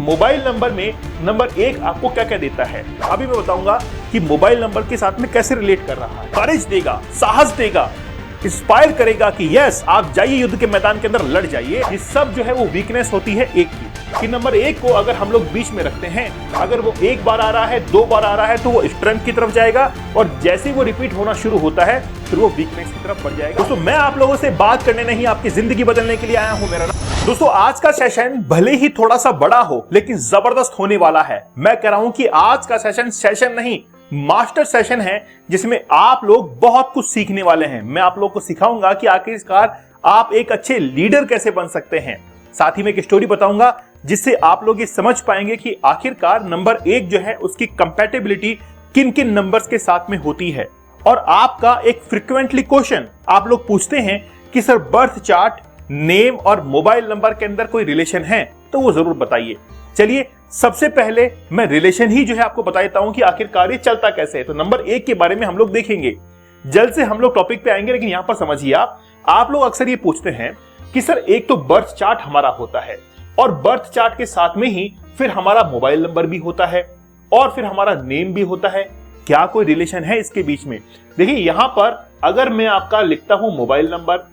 Mobile number में number 1 आपको क्या क्या देता है, अभी मैं बताऊंगा कि मोबाइल नंबर के साथ में कैसे रिलेट कर रहा है। करेज देगा, साहस देगा, इंस्पायर करेगा कि यस आप जाइए युद्ध के मैदान के अंदर लड़ जाइए। ये सब जो है वो वीकनेस होती है एक की, कि नंबर 1 को अगर हम लोग बीच में रखते हैं, अगर वो एक बार आ रहा है, 2 बार आ रहा है तो वो स्ट्रेंथ की तरफ जाएगा, और जैसे ही वो रिपीट होना शुरू होता है फिर वो वीकनेस की तरफ बढ़ जाएगा। दोस्तों मैं आप लोगों से बात करने नहीं, आपकी जिंदगी बदलने के लिए आया हूं। मेरा नाम दोस्तों, आज का सेशन भले ही थोड़ा सा बड़ा हो लेकिन जबरदस्त होने वाला है। मैं कह रहा हूं कि आज का सेशन नहीं, मास्टर सेशन है, जिसमें आप लोग बहुत कुछ सीखने वाले हैं। मैं आप लोग को सिखाऊंगा कि आखिरकार आप एक अच्छे लीडर कैसे बन सकते हैं। साथ ही में एक स्टोरी बताऊंगा जिससे आप लोग ये समझ पाएंगे कि आखिरकार नंबर 1 जो है उसकी कंपैटिबिलिटी किन किन नंबर्स के साथ में होती है। और आपका एक फ्रिक्वेंटली क्वेश्चन आप लोग पूछते हैं कि सर बर्थ चार्ट, नेम और मोबाइल नंबर के अंदर कोई रिलेशन है, तो वो जरूर बताइए। चलिए सबसे पहले मैं रिलेशन ही जो है आपको बता देता हूं कि आखिरकार ये चलता कैसे है। तो नंबर 1 के बारे में हम लोग देखेंगे, जल्द से हम लोग टॉपिक पे आएंगे, लेकिन यहां पर समझिए आप लोग अक्सर ये पूछते हैं कि सर एक तो बर्थ चार्ट हमारा होता है और बर्थ चार्ट के साथ में ही फिर हमारा मोबाइल नंबर भी होता है और फिर हमारा नेम भी होता है, क्या कोई रिलेशन है इसके बीच में? देखिए यहां पर अगर मैं आपका लिखता हूं मोबाइल नंबर,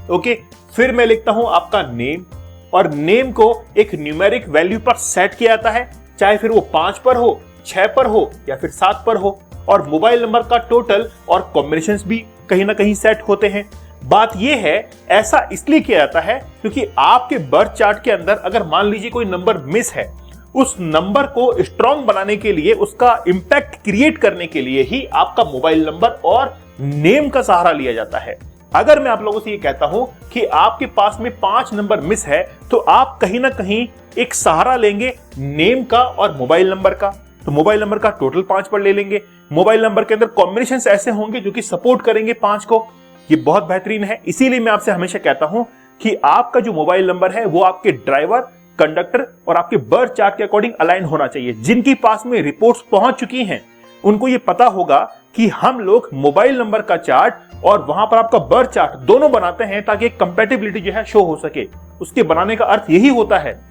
ओके, फिर मैं लिखता हूं आपका नेम, और नेम को एक न्यूमेरिक वैल्यू पर सेट किया जाता है, चाहे फिर वो 5 पर हो, 6 पर हो या फिर 7 पर हो, और मोबाइल नंबर का टोटल और कॉम्बिनेशंस भी कहीं ना कहीं सेट होते हैं। बात यह है ऐसा इसलिए किया जाता है क्योंकि आपके बर्थ चार्ट के अंदर अगर मान लीजिए कोई नंबर मिस है, उस नंबर को स्ट्रॉन्ग बनाने के लिए, उसका इंपैक्ट क्रिएट करने के लिए ही आपका मोबाइल नंबर और नेम का सहारा लिया जाता है। अगर मैं आप लोगों से ये कहता हूं कि आपके पास में 5 नंबर मिस है, तो आप कहीं ना कहीं एक सहारा लेंगे नेम का और मोबाइल नंबर का। तो मोबाइल नंबर का टोटल 5 पर ले लेंगे, मोबाइल नंबर के अंदर कॉम्बिनेशंस ऐसे होंगे जो कि सपोर्ट करेंगे 5 को। ये बहुत बेहतरीन है, इसीलिए मैं आपसे हमेशा कहता हूं कि आपका जो मोबाइल नंबर है वो आपके ड्राइवर, कंडक्टर और आपके बर्थ चार्ट के अकॉर्डिंग अलाइन होना चाहिए। जिनके पास में रिपोर्ट्स पहुंच चुकी हैं उनको ये पता होगा कि हम लोग मोबाइल नंबर का चार्ट और वहां पर आपका बर्थ चार्ट दोनों बनाते हैं ताकि कंपैटिबिलिटी जो है शो हो सके। उसके बनाने का अर्थ यही होता है।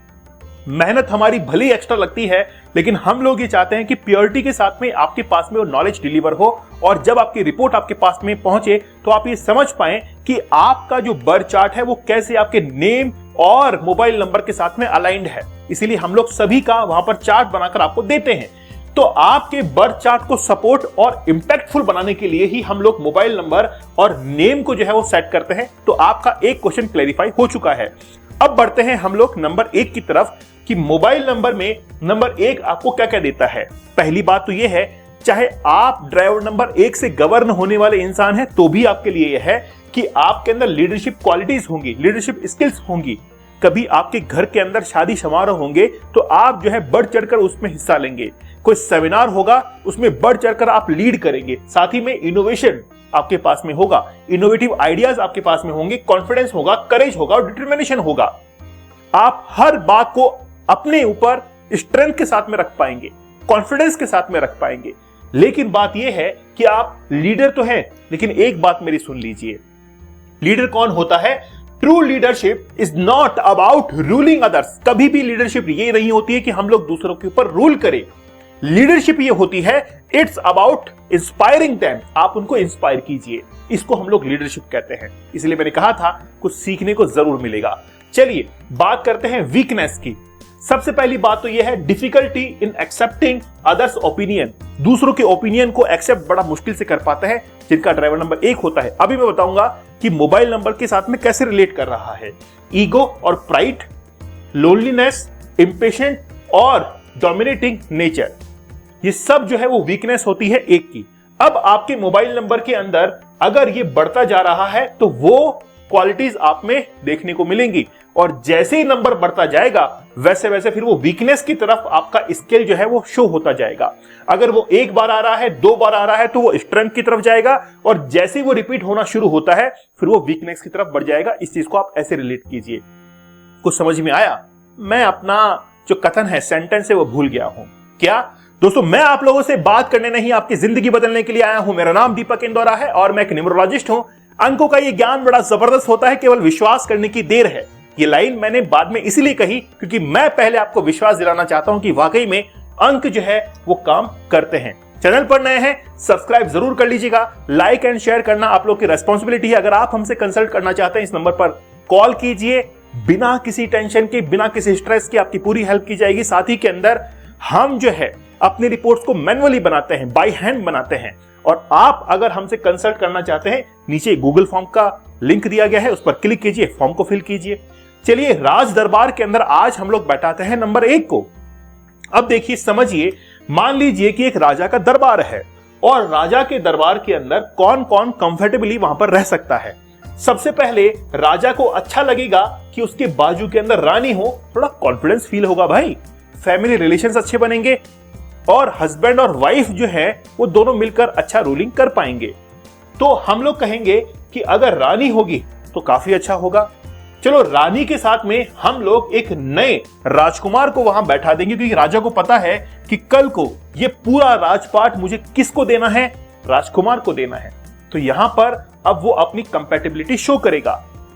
मेहनत हमारी भली एक्स्ट्रा लगती है, लेकिन हम लोग ये चाहते हैं कि प्योरिटी के साथ में आपके पास में वो नॉलेज डिलीवर हो, और जब आपकी रिपोर्ट आपके पास में पहुंचे तो आप ये समझ पाएं कि आपका जो बर्थ चार्ट है वो कैसे आपके नेम और मोबाइल नंबर के साथ में अलाइंड है। इसीलिए हम लोग सभी का वहां पर चार्ट बनाकर आपको देते हैं। तो आपके बर्थ चार्ट को सपोर्ट और इंपैक्टफुल बनाने के लिए ही हम लोग मोबाइल नंबर और नेम को जो है वो सेट करते हैं। तो आपका एक क्वेश्चन क्लैरिफाई हो चुका है। अब बढ़ते हैं हम लोग नंबर 1 की तरफ कि मोबाइल नंबर में नंबर 1 आपको क्या क्या देता है। पहली बात तो यह है, चाहे आप ड्राइवर नंबर 1 से गवर्न होने वाले इंसान हैं तो भी आपके लिए यह है कि आपके अंदर लीडरशिप क्वालिटीज होंगी, लीडरशिप स्किल्स होंगी। कभी आपके घर के अंदर शादी समारोह होंगे तो आप जो है बढ़ चढ़कर उसमें हिस्सा लेंगे। कोई सेमिनार होगा उसमें बढ़ चढ़कर आप लीड करेंगे। साथ ही में इनोवेशन आपके पास में होगा, इनोवेटिव आइडियाज आपके पास में होंगे, कॉन्फिडेंस होगा, करेज होगा और डिटरमिनेशन होगा। आप हर बात को अपने ऊपर स्ट्रेंथ के साथ में रख पाएंगे, कॉन्फिडेंस के साथ में रख पाएंगे। लेकिन बात यह है कि आप लीडर तो हैं, लेकिन एक बात मेरी सुन लीजिए, लीडर कौन होता है? True leadership is not about ruling others. कभी भी लीडरशिप ये नहीं होती है कि हम लोग दूसरों के ऊपर रूल करें। लीडरशिप ये होती है इट्स अबाउट इंस्पायरिंग देम। आप उनको इंस्पायर कीजिए, इसको हम लोग लीडरशिप कहते हैं। इसलिए मैंने कहा था कुछ सीखने को जरूर मिलेगा। चलिए बात करते हैं वीकनेस की। सबसे पहली बात तो यह है difficulty in accepting others opinion. दूसरों के ओपिनियन को एक्सेप्ट बड़ा मुश्किल से कर पाते हैं जिनका ड्राइवर नंबर 1 होता है। अभी मैं बताऊंगा कि मोबाइल नंबर के साथ में कैसे रिलेट कर रहा है। ईगो और प्राइड, लोनलीनेस, इंपेशेंट और डोमिनेटिंग नेचर, ये सब जो है वो वीकनेस होती है 1 की। अब आपके मोबाइल नंबर के अंदर अगर ये बढ़ता जा रहा है तो वो क्वालिटीज आप में देखने को मिलेंगी, और जैसे ही नंबर बढ़ता जाएगा वैसे वैसे फिर वो वीकनेस की तरफ आपका स्केल जो है वो शो होता जाएगा। अगर वो एक बार आ रहा है, 2 बार आ रहा है तो वो स्ट्रेंथ की तरफ जाएगा, और जैसे ही वो रिपीट होना शुरू होता है फिर वो वीकनेस की तरफ बढ़ जाएगा। इस चीज को आप ऐसे रिलेट कीजिए। कुछ समझ में आया? मैं अपना जो कथन है, सेंटेंस है, वो भूल गया हूं क्या? दोस्तों मैं आप लोगों से बात करने नहीं, आपकी जिंदगी बदलने के लिए आया हूं। मेरा नाम दीपक इंदौरा है और मैं एक न्यूमरोलॉजिस्ट हूं। अंकों का ये ज्ञान बड़ा जबरदस्त होता है, केवल विश्वास करने की देर है। ये लाइन मैंने बाद में इसलिए कही क्योंकि मैं पहले आपको विश्वास दिलाना चाहता हूं कि वाकई में अंक जो है वो काम करते हैं। चैनल पर नए हैं सब्सक्राइब जरूर कर लीजिएगा, लाइक एंड शेयर करना आप लोग की रिस्पॉन्सिबिलिटी है। अगर आप हमसे कंसल्ट करना चाहते हैं इस नंबर पर कॉल कीजिए, बिना किसी टेंशन के, बिना किसी स्ट्रेस के आपकी पूरी हेल्प की जाएगी। साथ ही के अंदर हम जो है अपनी रिपोर्ट्स को मैनुअली बनाते हैं, बाय हैंड बनाते हैं। और आप अगर हमसे कंसल्ट करना चाहते हैं, नीचे गूगल फॉर्म का लिंक दिया गया है, उस पर क्लिक कीजिए, फॉर्म को फिल कीजिए। चलिए राज दरबार के अंदर आज हम लोग बैठाते हैं नंबर 1 को। अब देखिए समझिए, मान लीजिए कि एक राजा का दरबार है और राजा के दरबार के अंदर कौन कौन कंफर्टेबली वहां पर रह सकता है। सबसे पहले राजा को अच्छा लगेगा कि उसके बाजू के अंदर रानी हो, थोड़ा कॉन्फिडेंस फील होगा भाई, फैमिली रिलेशंस अच्छे बनेंगे और हस्बैंड और वाइफ जो है वो दोनों मिलकर अच्छा रूलिंग कर पाएंगे। तो हम लोग कहेंगे कि अगर रानी होगी तो काफी अच्छा होगा। चलो रानी के साथ में हम लोग एक नए राजकुमार को वहां बैठा देंगे क्योंकि राजा को पता है कि कल को ये पूरा राजपाट मुझे किसको देना है, राजकुमार को देना है। तो यहां पर अब वो अपनी कंपैटिबिलिटी शो करेगा।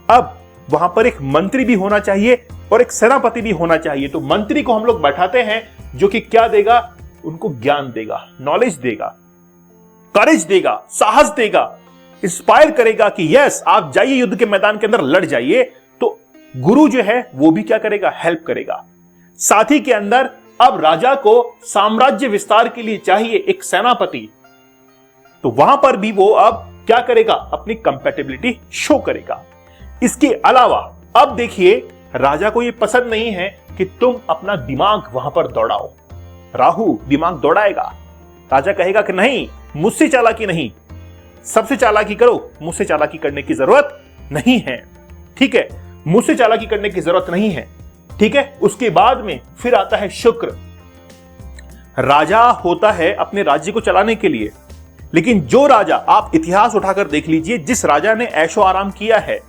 अब वहां पर एक मंत्री भी होना चाहिए और एक सेनापति भी होना चाहिए। तो मंत्री को हम लोग बैठाते हैं जो कि क्या देगा, उनको ज्ञान देगा, नॉलेज देगा, करेज देगा, साहस देगा, इंस्पायर करेगा कि यस आप जाइए युद्ध के मैदान के अंदर लड़ जाइए। तो गुरु जो है वो भी क्या करेगा, हेल्प करेगा। साथ ही के अंदर अब राजा को साम्राज्य विस्तार के लिए चाहिए एक सेनापति, तो वहां पर भी वो अब क्या करेगा, अपनी कंपैटिबिलिटी शो करेगा। इसके अलावा अब देखिए राजा को ये पसंद नहीं है कि तुम अपना दिमाग वहां पर दौड़ाओ। राहु दिमाग दौड़ाएगा, राजा कहेगा कि नहीं मुझसे चालाकी नहीं, सबसे चालाकी करो, मुझसे चालाकी करने की जरूरत नहीं है। ठीक है, मुझसे चालाकी करने की जरूरत नहीं है। ठीक है, उसके बाद में फिर आता है शुक्र। राजा होता है अपने राज्य को चलाने के लिए, लेकिन जो राजा, आप इतिहास उठाकर देख लीजिए, जिस राजा ने ऐशो आराम किया है,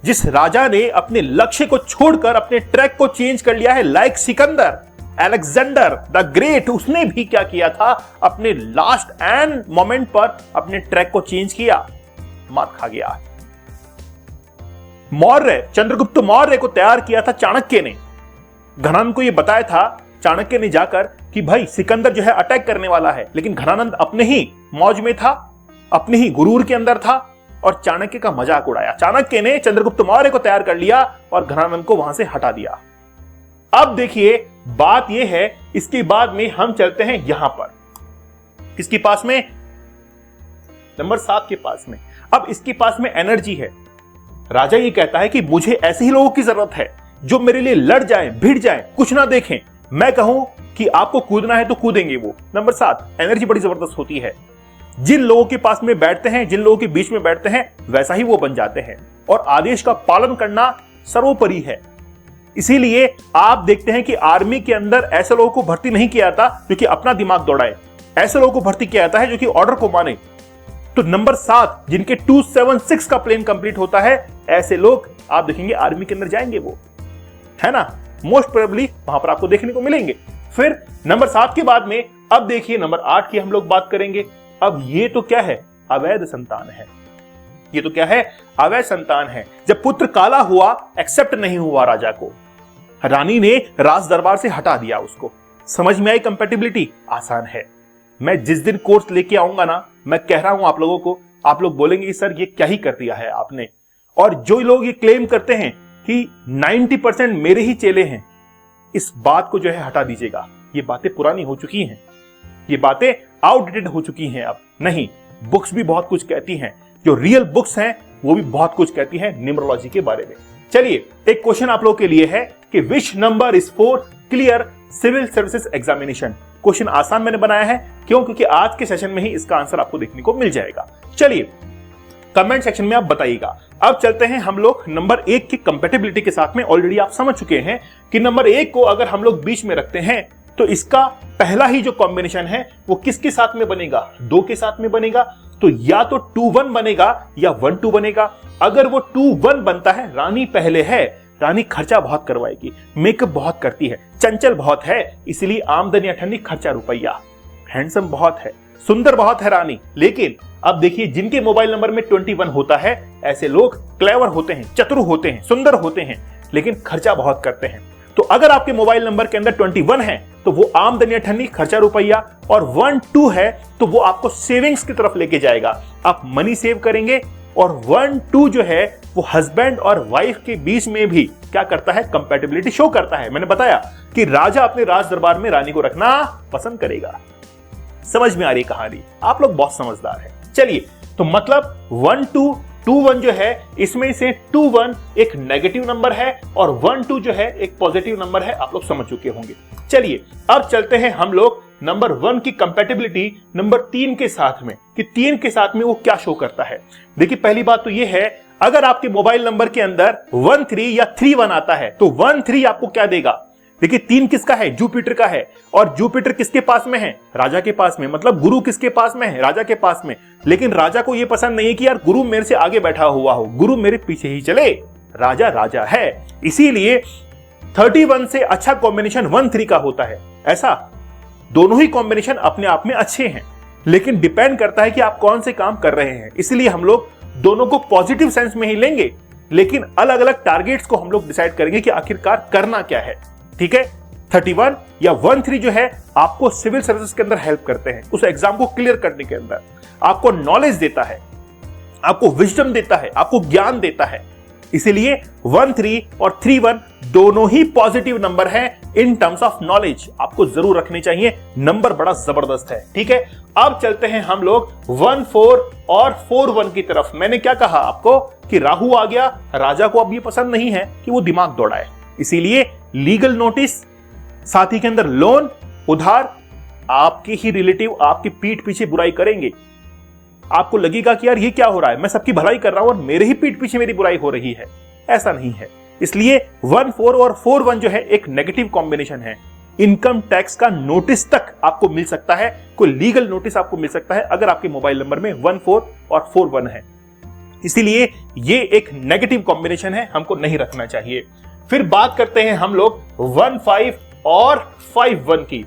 जिस राजा ने अपने लक्ष्य को छोड़कर अपने ट्रैक को चेंज कर लिया है, like Sikandar, Alexander the great, उसने भी क्या किया था, अपने लास्ट एंड मोमेंट पर अपने ट्रैक को चेंज किया, मात खा गया। मौर्य, चंद्रगुप्त मौर्य को तैयार किया था चाणक्य ने। घनानंद को यह बताया था चाणक्य ने जाकर कि भाई सिकंदर जो है अटैक करने वाला है, लेकिन घनानंद अपने ही मौज में था, अपने ही गुरूर के अंदर था और चाणक्य का मजाक उड़ाया। चाणक्य ने चंद्रगुप्त मौर्य को तैयार कर लिया और घनानंद को वहां से हटा दिया। अब देखिए बात यह है, इसके बाद में हम चलते हैं यहां पर, किसके पास में, नंबर 7 के पास में। अब इसके पास में एनर्जी है। राजा ये कहता है कि मुझे ऐसे ही लोगों की जरूरत है जो मेरे लिए लड़ जाएं, भिड़ जाएं, कुछ ना देखें, मैं कहूं कि आपको कूदना है तो कूदेंगे वो। नंबर 7 एनर्जी बड़ी जबरदस्त होती है। जिन लोगों के पास में बैठते हैं, जिन लोगों के बीच में बैठते हैं, वैसा ही वो बन जाते हैं और आदेश का पालन करना सर्वोपरि है। इसीलिए आप देखते हैं कि आर्मी के अंदर ऐसे लोगों को भर्ती नहीं किया जाता जो कि अपना दिमाग दौड़ाए, ऐसे लोगों को भर्ती किया जाता है जो कि ऑर्डर को माने। तो नंबर 7 जिनके 276 का प्लेन कंप्लीट होता है, ऐसे लोग आप देखेंगे आर्मी के अंदर जाएंगे, वो है ना, मोस्ट प्रोबेबली वहां पर आपको देखने को मिलेंगे। फिर नंबर 7 के बाद में अब देखिए नंबर 8 की हम लोग बात करेंगे। अब ये तो क्या है, अवैध संतान है। ये तो क्या है, अवैध संतान है। जब पुत्र काला हुआ, एक्सेप्ट नहीं हुआ राजा को, रानी ने राज दरबार से हटा दिया उसको। समझ में आई कंपैटिबिलिटी, आसान है। मैं जिस दिन कोर्स लेके आऊंगा ना, मैं कह रहा हूं आप लोगों को, आप लोग बोलेंगे सर ये क्या ही कर दिया है आपने। और जो लोग ये क्लेम करते हैं कि 90% मेरे ही चेले हैं, इस बात को जो है हटा दीजिएगा। ये बातें पुरानी हो चुकी हैं, ये बातें आउटडेटेड हो चुकी हैं। अब नहीं, बुक्स भी बहुत कुछ कहती हैं, जो रियल बुक्स हैं वो भी बहुत कुछ कहती हैं न्यूमरोलॉजी के बारे में। चलिए एक क्वेश्चन आप लोगों के लिए है कि which number is for clear civil services examination. Question आसान मैंने बनाया है, क्यों, क्योंकि आज के सेशन में ही इसका आंसर आपको देखने को मिल जाएगा। चलिए कमेंट सेक्शन में आप बताइएगा। अब चलते हैं हम लोग नंबर 1 की कंपैटिबिलिटी के साथ में। ऑलरेडी आप समझ चुके हैं कि नंबर 1 को अगर हम लोग बीच में रखते हैं तो इसका पहला ही जो कॉम्बिनेशन है वो किसके साथ में बनेगा, 2 के साथ में बनेगा। तो या तो 2-1 बनेगा या 1-2 बनेगा। अगर वो 2-1 बनता है, रानी पहले है, रानी खर्चा बहुत करवाएगी, मेकअप बहुत करती है, चंचल बहुत है, इसलिए आमदनी अठन्नी, खर्चा रुपया, हैंडसम बहुत है, सुंदर बहुत है रानी। लेकिन अब देखिए जिनके मोबाइल नंबर में 21 होता है, ऐसे लोग क्लेवर होते हैं, चतुर होते हैं, सुंदर होते हैं, लेकिन खर्चा बहुत करते हैं। तो अगर आपके मोबाइल नंबर के अंदर 21 है तो वो आमदनी अठन्नी, खर्चा रुपया, और 12 है तो वो आपको सेविंग्स की तरफ लेके जाएगा, आप मनी सेव करेंगे। और 12 जो है वो हस्बैंड और वाइफ के बीच में भी क्या करता है, कंपैटिबिलिटी शो करता है। मैंने बताया कि राजा अपने राज दरबार में रानी को रखना पसंद करेगा। समझ में आ रही कहानी? आप लोग बहुत समझदार हैं। चलिए, तो मतलब 1221 जो है, इसमें से 21 एक नेगेटिव नंबर है और 12 जो है एक पॉजिटिव नंबर है। आप लोग समझ चुके होंगे। चलिए, अब चलते हैं हम लोग नंबर 1 की कंपैटिबिलिटी नंबर 3 के साथ में, कि 3 के साथ में वो क्या शो करता है। देखिए, पहली बात तो ये है, अगर आपके मोबाइल नंबर के अंदर 13 या 31 आता है तो 13 आपको क्या देगा। देखिए, 3 किसका है, जुपिटर का है, और जुपिटर किसके पास में है, राजा के पास में। मतलब गुरु किसके पास में है, राजा के पास में। लेकिन राजा को यह पसंद नहीं है कि यार गुरु मेरे से आगे बैठा हुआ हो, गुरु मेरे पीछे ही चले, राजा राजा है। इसीलिए 31 से अच्छा कॉम्बिनेशन 13 का होता है। ऐसा दोनों ही कॉम्बिनेशन अपने आप में अच्छे हैं, लेकिन डिपेंड करता है कि आप कौन से काम कर रहे हैं। इसलिए हम लोग दोनों को पॉजिटिव सेंस में ही लेंगे, लेकिन अलग अलग टारगेट्स को हम लोग डिसाइड करेंगे कि आखिरकार करना क्या है। ठीक है, 31 या 13 जो है आपको सिविल सर्विस के अंदर हेल्प करते हैं, उस एग्जाम को क्लियर करने के अंदर आपको नॉलेज देता है, आपको विजडम देता है, आपको ज्ञान देता है। इसीलिए 13 और 31 दोनों ही पॉजिटिव नंबर हैं इन टर्म्स ऑफ नॉलेज, आपको जरूर रखने चाहिए। नंबर बड़ा जबरदस्त है। ठीक है, अब चलते हैं हम लोग 14 और 41 की तरफ। मैंने क्या कहा आपको कि राहु आ गया, राजा को अब ये पसंद नहीं है कि वो दिमाग दौड़ाए, इसीलिए लीगल नोटिस, साथ ही के अंदर लोन, उधार, आपके ही रिलेटिव आपकी पीठ पीछे बुराई करेंगे। आपको लगेगा कि यार ये क्या हो रहा है, मैं सबकी भलाई कर रहा हूं और मेरे ही पीठ पीछे मेरी बुराई हो रही है। ऐसा नहीं है। इसलिए 14 और 41 जो है एक नेगेटिव कॉम्बिनेशन है। इनकम टैक्स का नोटिस तक आपको मिल सकता है, कोई लीगल नोटिस आपको मिल सकता है अगर आपके मोबाइल नंबर में 14 और 41 है। इसीलिए ये एक नेगेटिव कॉम्बिनेशन है, हमको नहीं रखना चाहिए। फिर बात करते हैं हम लोग 15 और 51 की।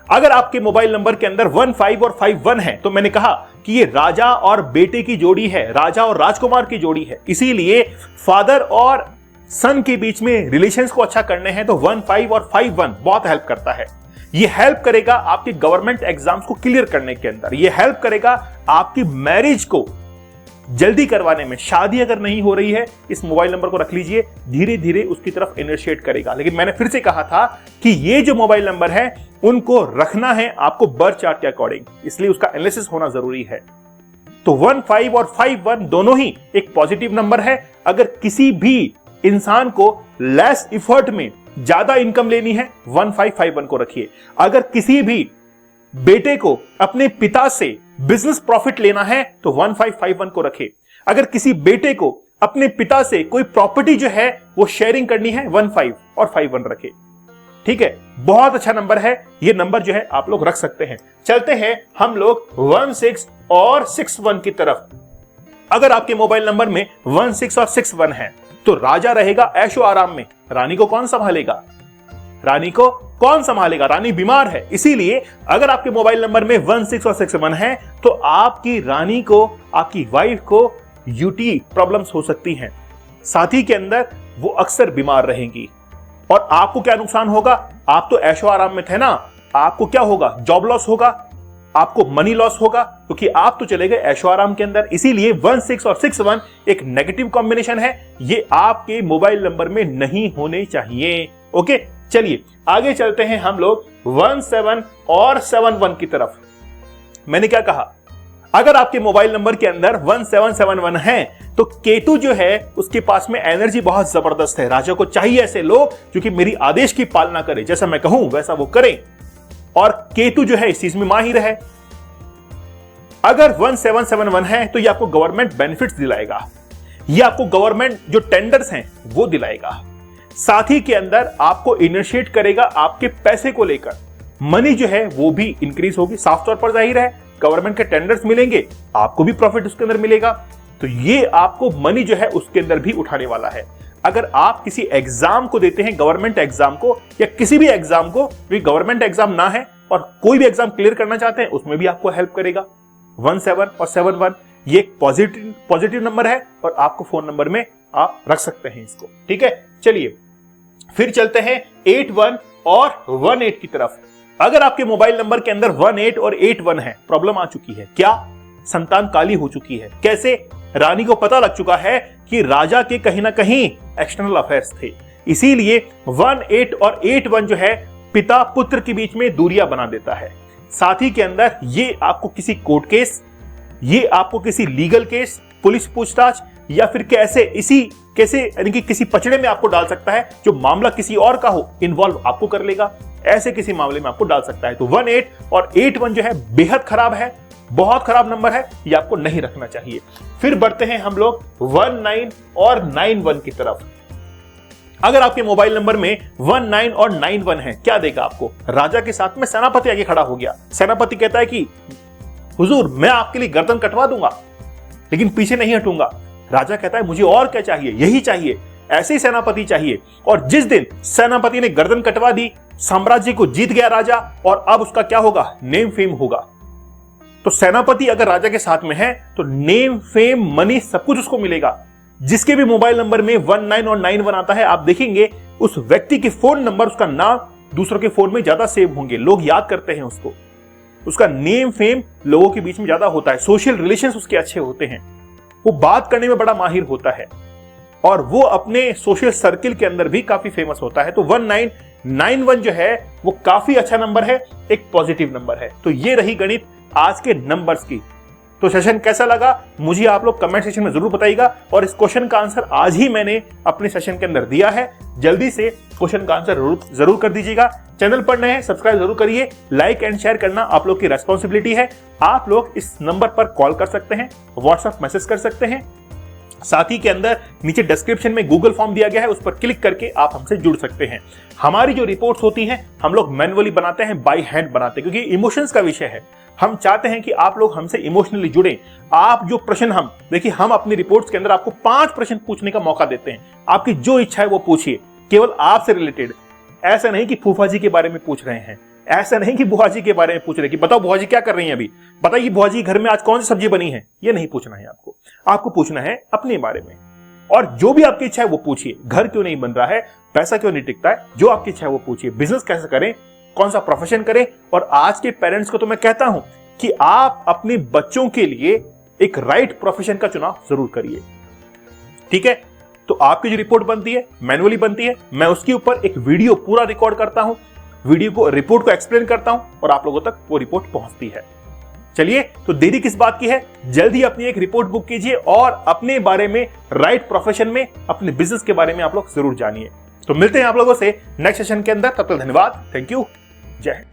अगर आपके मोबाइल नंबर के अंदर 15 और 51 है तो मैंने कहा कि ये राजा और बेटे की जोड़ी है, राजा और राजकुमार की जोड़ी है। इसीलिए फादर और सन के बीच में रिलेशंस को अच्छा करने हैं तो 15 और 51 बहुत हेल्प करता है। ये हेल्प करेगा आपके गवर्नमेंट एग्जाम्स को क्लियर करने के अंदर, ये हेल्प करेगा आपकी मैरिज को जल्दी करवाने में। शादी अगर नहीं हो रही है, इस मोबाइल नंबर को रख लीजिए, धीरे धीरे उसकी तरफ इनिशिएट करेगा। लेकिन मैंने फिर से कहा था कि ये जो मोबाइल नंबर है उनको रखना है आपको बर्थ चार्ट के अकॉर्डिंग, इसलिए उसका एनालिसिस होना जरूरी है। तो 15 और 51 दोनों ही एक पॉजिटिव नंबर है। अगर किसी भी इंसान को लेस इफर्ट में ज्यादा इनकम लेनी है, 1551 को रखिए। अगर किसी भी बेटे को अपने पिता से बिजनेस प्रॉफिट लेना है तो 1551 को रखे। अगर किसी बेटे को अपने पिता से कोई प्रॉपर्टी जो है वो शेयरिंग करनी है, 15 और 51 रखे। ठीक है, बहुत अच्छा नंबर है ये नंबर जो है आप लोग रख सकते हैं। चलते हैं हम लोग 16 और 61 की तरफ। अगर आपके मोबाइल नंबर में 16 और 61 है तो राजा रहेगा ऐशो आराम में, रानी को कौन संभालेगा, रानी को कौन संभालेगा, रानी बीमार है। इसीलिए अगर आपके मोबाइल नंबर में 16 और 61 है तो आपकी रानी को, आपकी वाइफ को यूटी प्रॉब्लम्स हो सकती हैं, साथ ही के अंदर वो अक्सर बीमार रहेंगी। और आपको क्या नुकसान होगा, आप तो ऐशो आराम में थे ना, आपको क्या होगा, जॉब लॉस होगा, आपको मनी लॉस होगा, क्योंकि आप तो चले गए ऐशो आराम के अंदर। इसीलिए 16 और 61 एक नेगेटिव कॉम्बिनेशन है, ये आपके मोबाइल नंबर में नहीं होने चाहिए। ओके, चलिए आगे चलते हैं हम लोग 17 और 71 की तरफ। मैंने क्या कहा, अगर आपके मोबाइल नंबर के अंदर 1771 है तो केतु जो है उसके पास में एनर्जी बहुत जबरदस्त है। राजा को चाहिए ऐसे लोग जो कि मेरी आदेश की पालना करें, जैसा मैं कहूं वैसा वो करें, और केतु जो है इस चीज में माहिर है। अगर 1771 है तो ये आपको गवर्नमेंट बेनिफिट्स दिलाएगा, ये आपको गवर्नमेंट जो टेंडर्स हैं वो दिलाएगा, साथ ही के अंदर आपको इनिशिएट करेगा आपके पैसे को लेकर, मनी जो है वो भी इंक्रीज होगी। साफ तौर पर जाहिर है गवर्नमेंट के टेंडर्स मिलेंगे, आपको भी प्रॉफिट उसके अंदर मिलेगा, तो ये आपको मनी जो है उसके अंदर भी उठाने वाला है। अगर आप किसी एग्जाम को देते हैं, गवर्नमेंट एग्जाम को या किसी भी एग्जाम को, गवर्नमेंट एग्जाम ना है और कोई भी एग्जाम क्लियर करना चाहते हैं, उसमें भी आपको हेल्प करेगा। 17 और 71 ये एक पॉजिटिव नंबर है और आपको फोन नंबर में आप रख सकते हैं इसको। ठीक है, चलिए फिर चलते हैं 81 और 18 की तरफ। अगर आपके मोबाइल नंबर के अंदर 18 और 81 है, प्रॉब्लम आ चुकी है। क्या? संतान काली हो चुकी है। कैसे? रानी को पता लग चुका है कि राजा के कहीं ना कहीं एक्सटर्नल अफेयर्स थे, इसीलिए 18 और 81 जो है पिता पुत्र के बीच में दूरियां बना देता है। साथ ही के अंदर ये आपको किसी कोर्ट केस, ये आपको किसी लीगल केस, पुलिस पूछताछ या फिर कैसे यानी कि किसी पचड़े में आपको डाल सकता है, जो मामला किसी और का हो इन्वॉल्व आपको कर लेगा, ऐसे किसी मामले में आपको डाल सकता है। तो 18 और 81 जो है बेहद खराब है, बहुत खराब नंबर है, ये आपको नहीं रखना चाहिए। फिर बढ़ते हैं हम लोग 19 और 91 की तरफ। अगर आपके मोबाइल नंबर में 19 और 91 है, क्या देगा आपको? राजा के साथ में सेनापति आगे खड़ा हो गया। सेनापति कहता है कि हुजूर मैं आपके लिए गर्दन कटवा दूंगा लेकिन पीछे नहीं हटूंगा। राजा कहता है मुझे और क्या चाहिए, यही चाहिए, ऐसे ही सेनापति चाहिए। और जिस दिन सेनापति ने गर्दन कटवा दी, साम्राज्य को जीत गया राजा, और अब उसका क्या होगा? नेम फेम होगा। तो सेनापति अगर राजा के साथ में है तो नेम फेम मनी सब कुछ उसको मिलेगा। जिसके भी मोबाइल नंबर में 19 और 91 आता है, आप देखेंगे उस व्यक्ति के फोन नंबर, उसका नाम दूसरों के फोन में ज्यादा सेव होंगे, लोग याद करते हैं उसको, उसका नेम फेम लोगों के बीच में ज्यादा होता है, सोशल रिलेशंस उसके अच्छे होते हैं, वो बात करने में बड़ा माहिर होता है और वो अपने सोशल सर्किल के अंदर भी काफी फेमस होता है। तो 1991 जो है वो काफी अच्छा नंबर है, एक पॉजिटिव नंबर है। तो ये रही गणित आज के नंबर्स की। तो सेशन कैसा लगा मुझे आप लोग कमेंट सेक्शन में जरूर बताइएगा, और इस क्वेश्चन का आंसर आज ही मैंने अपने सेशन के अंदर दिया है, जल्दी से क्वेश्चन का आंसर जरूर कर दीजिएगा। चैनल पर नए हैं सब्सक्राइब जरूर करिए, लाइक एंड शेयर करना आप लोग की रेस्पॉन्सिबिलिटी है। आप लोग इस नंबर पर कॉल कर सकते हैं, व्हाट्सएप मैसेज कर सकते हैं, साथ ही के अंदर नीचे डिस्क्रिप्शन में गूगल फॉर्म दिया गया है, उस पर क्लिक करके आप हमसे जुड़ सकते हैं। हमारी जो रिपोर्ट्स होती हैं हम लोग मैन्युअली बनाते हैं, बाय हैंड बनाते हैं, क्योंकि इमोशंस का विषय है। हम चाहते हैं कि आप लोग हमसे इमोशनली जुड़ें। आप जो प्रश्न हम अपनी रिपोर्ट्स के अंदर आपको 5 प्रश्न पूछने का मौका देते हैं। आपकी जो इच्छा है वो पूछिए, केवल आपसे रिलेटेड। ऐसा नहीं कि फूफा जी के बारे में पूछ रहे हैं, ऐसा नहीं कि बुआ जी के बारे में पूछ रहे कि बताओ बुआ जी क्या कर रही हैं अभी, बताइए बुआ जी घर में आज कौन सी सब्जी बनी है। ये नहीं पूछना है आपको पूछना है अपने बारे में। और जो भी आपकी इच्छा है वो पूछिए। घर क्यों नहीं बन रहा है, पैसा क्यों नहीं टिकता है, जो आपकी इच्छा है वो पूछिए। बिजनेस कैसे करें, कौन सा प्रोफेशन करें। और आज के पेरेंट्स को तो मैं कहता हूं कि आप अपने बच्चों के लिए एक राइट प्रोफेशन का चुनाव जरूर करिए। ठीक है, तो आपकी जो रिपोर्ट बनती है मैन्युअली बनती है, मैं उसके ऊपर एक वीडियो पूरा रिकॉर्ड करता हूं, रिपोर्ट को एक्सप्लेन करता हूं और आप लोगों तक वो रिपोर्ट पहुंचती है। चलिए, तो देरी किस बात की है, जल्दी अपनी एक रिपोर्ट बुक कीजिए और अपने बारे में, राइट प्रोफेशन में, अपने बिजनेस के बारे में आप लोग जरूर जानिए। तो मिलते हैं आप लोगों से नेक्स्ट सेशन के अंदर, तब तक धन्यवाद, थैंक यू, जय हिंद।